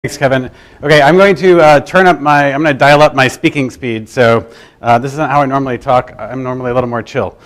Thanks, Kevin. Okay, I'm going to I'm going to dial up my speaking speed. So this isn't how I normally talk. I'm normally a little more chill.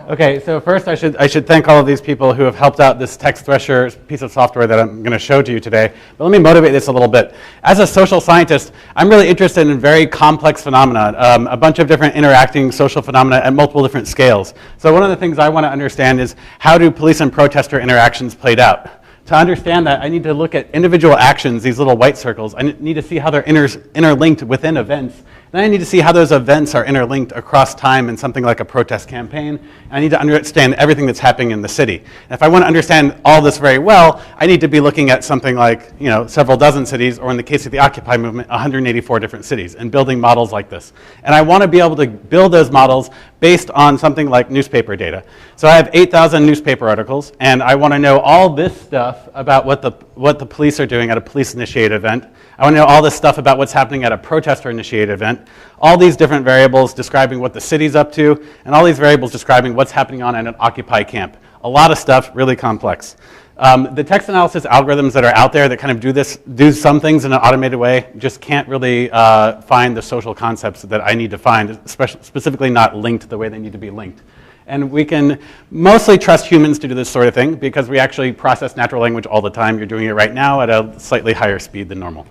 Okay, so first I should thank all of these people who have helped out this text thresher piece of software that I'm going to show to you today. But let me motivate this a little bit. As a social scientist, I'm really interested in very complex phenomena, a bunch of different interacting social phenomena at multiple different scales. So one of the things I want to understand is how do police and protester interactions played out? To understand that, I need to look at individual actions, these little white circles. I need to see how they're interlinked within events. Then I need to see how those events are interlinked across time in something like a protest campaign. And I need to understand everything that's happening in the city. And if I want to understand all this very well, I need to be looking at something like, several dozen cities, or in the case of the Occupy movement, 184 different cities, and building models like this. And I want to be able to build those models based on something like newspaper data. So I have 8,000 newspaper articles, and I want to know all this stuff about what the police are doing at a police-initiated event. I want to know all this stuff about what's happening at a protester-initiated event, all these different variables describing what the city's up to, and all these variables describing what's happening on an Occupy camp. A lot of stuff, really complex. The text analysis algorithms that are out there that kind of do some things in an automated way, just can't really find the social concepts that I need to find, specifically not linked the way they need to be linked. And we can mostly trust humans to do this sort of thing because we actually process natural language all the time. You're doing it right now at a slightly higher speed than normal.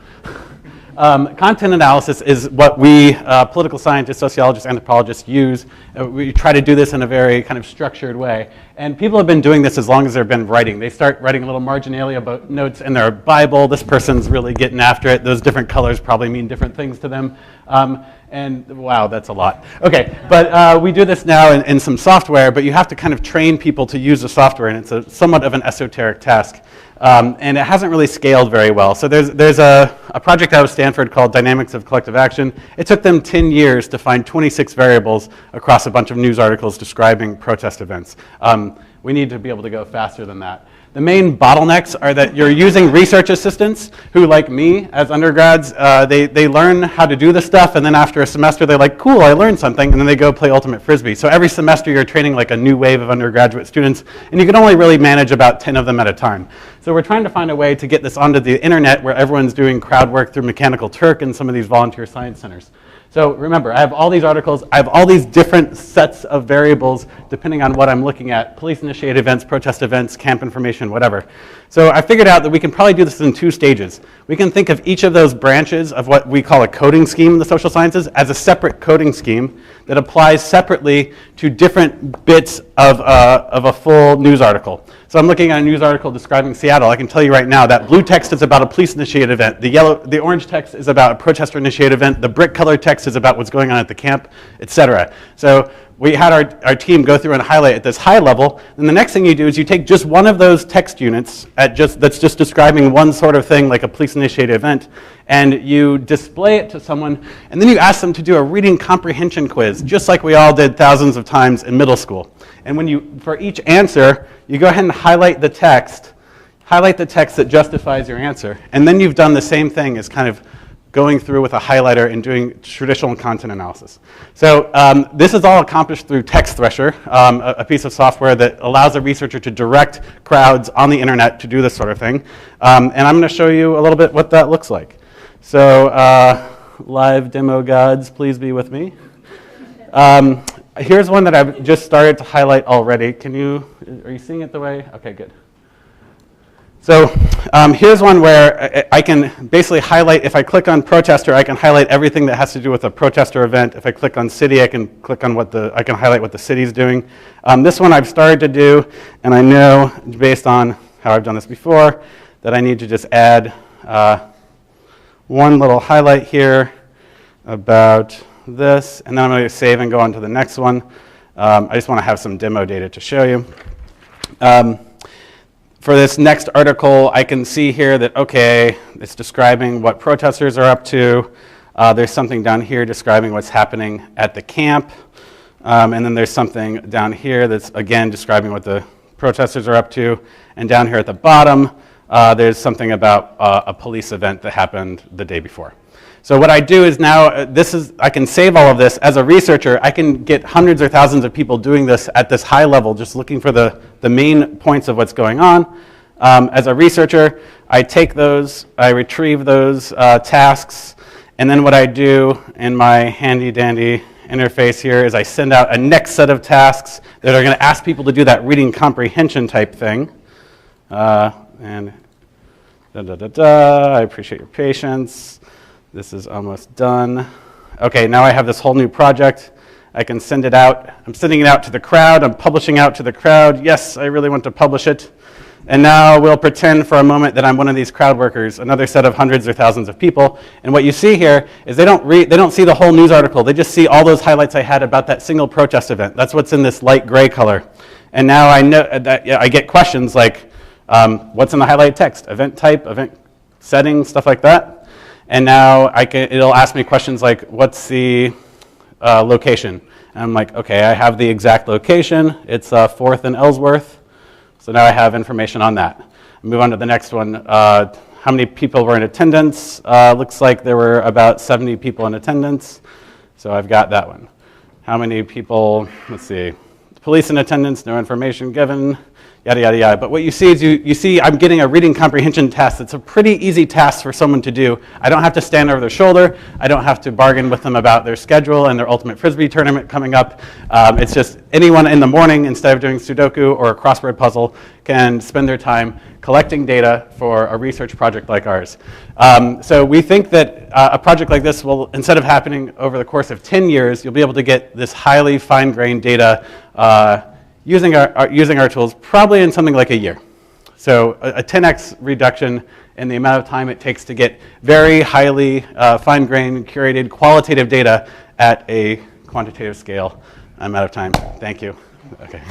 Content analysis is what we political scientists, sociologists, anthropologists use. We try to do this in a very kind of structured way. And people have been doing this as long as they've been writing. They start writing a little marginalia about notes in their Bible. This person's really getting after it. Those different colors probably mean different things to them. And wow, that's a lot. Okay, but we do this now in some software, but you have to kind of train people to use the software, and it's somewhat of an esoteric task. And it hasn't really scaled very well. So there's a project out of Stanford called Dynamics of Collective Action. It took them 10 years to find 26 variables across a bunch of news articles describing protest events. We need to be able to go faster than that. The main bottlenecks are that you're using research assistants who, like me, as undergrads, they learn how to do this stuff, and then after a semester, they're like, cool, I learned something, and then they go play Ultimate Frisbee. So every semester, you're training like a new wave of undergraduate students, and you can only really manage about 10 of them at a time. So we're trying to find a way to get this onto the internet where everyone's doing crowd work through Mechanical Turk and some of these volunteer science centers. So remember, I have all these articles, I have all these different sets of variables depending on what I'm looking at, police-initiated events, protest events, camp information, whatever. So I figured out that we can probably do this in 2 stages. We can think of each of those branches of what we call a coding scheme in the social sciences as a separate coding scheme that applies separately to different bits of a full news article. So I'm looking at a news article describing Seattle. I can tell you right now that blue text is about a police-initiated event. The orange text is about a protester-initiated event. The brick-colored text is about what's going on at the camp, etc. So we had our team go through and highlight at this high level. And the next thing you do is you take just one of those text units that's just describing one sort of thing, like a police-initiated event, and you display it to someone, and then you ask them to do a reading comprehension quiz, just like we all did thousands of times in middle school. And for each answer, you go ahead and highlight the text that justifies your answer. And then you've done the same thing as kind of going through with a highlighter and doing traditional content analysis. So this is all accomplished through Text Thresher, a piece of software that allows a researcher to direct crowds on the internet to do this sort of thing. And I'm going to show you a little bit what that looks like. So live demo gods, please be with me. Here's one that I've just started to highlight already. Are you seeing it the way? Okay, good. So here's one where I can basically highlight, if I click on protester, I can highlight everything that has to do with a protester event. If I click on city, I can highlight what the city's doing. This one I've started to do, and I know based on how I've done this before, that I need to just add one little highlight here about this, and then I'm going to save and go on to the next one. I just want to have some demo data to show you. For this next article, I can see here that, okay, it's describing what protesters are up to. There's something down here describing what's happening at the camp. And then there's something down here that's, again, describing what the protesters are up to. And down here at the bottom, there's something about a police event that happened the day before. So what I do is now, I can save all of this. As a researcher, I can get hundreds or thousands of people doing this at this high level, just looking for the main points of what's going on. As a researcher, I take those, I retrieve those tasks, and then what I do in my handy-dandy interface here is I send out a next set of tasks that are going to ask people to do that reading comprehension type thing. And I appreciate your patience. This is almost done. Okay, now I have this whole new project. I can send it out. I'm sending it out to the crowd. I'm publishing out to the crowd. Yes, I really want to publish it. And now we'll pretend for a moment that I'm one of these crowd workers, another set of hundreds or thousands of people. And what you see here is they don't see the whole news article. They just see all those highlights I had about that single protest event. That's what's in this light gray color. And now I know that I get questions like, what's in the highlighted text? Event type, event setting, stuff like that. And now it'll ask me questions like, what's the location? And I'm like, okay, I have the exact location. It's 4th and Ellsworth. So now I have information on that. Move on to the next one. How many people were in attendance? Looks like there were about 70 people in attendance. So I've got that one. How many people, let's see, police in attendance, no information given, yada, yada, yada. But what you see is you see I'm getting a reading comprehension task. It's a pretty easy task for someone to do. I don't have to stand over their shoulder. I don't have to bargain with them about their schedule and their ultimate Frisbee tournament coming up. It's just anyone in the morning, instead of doing Sudoku or a crossword puzzle, can spend their time collecting data for a research project like ours. So we think that a project like this will, instead of happening over the course of 10 years, you'll be able to get this highly fine-grained data using our tools probably in something like a year. So a 10x reduction in the amount of time it takes to get very highly fine-grained, curated, qualitative data at a quantitative scale. I'm out of time. Thank you. Okay.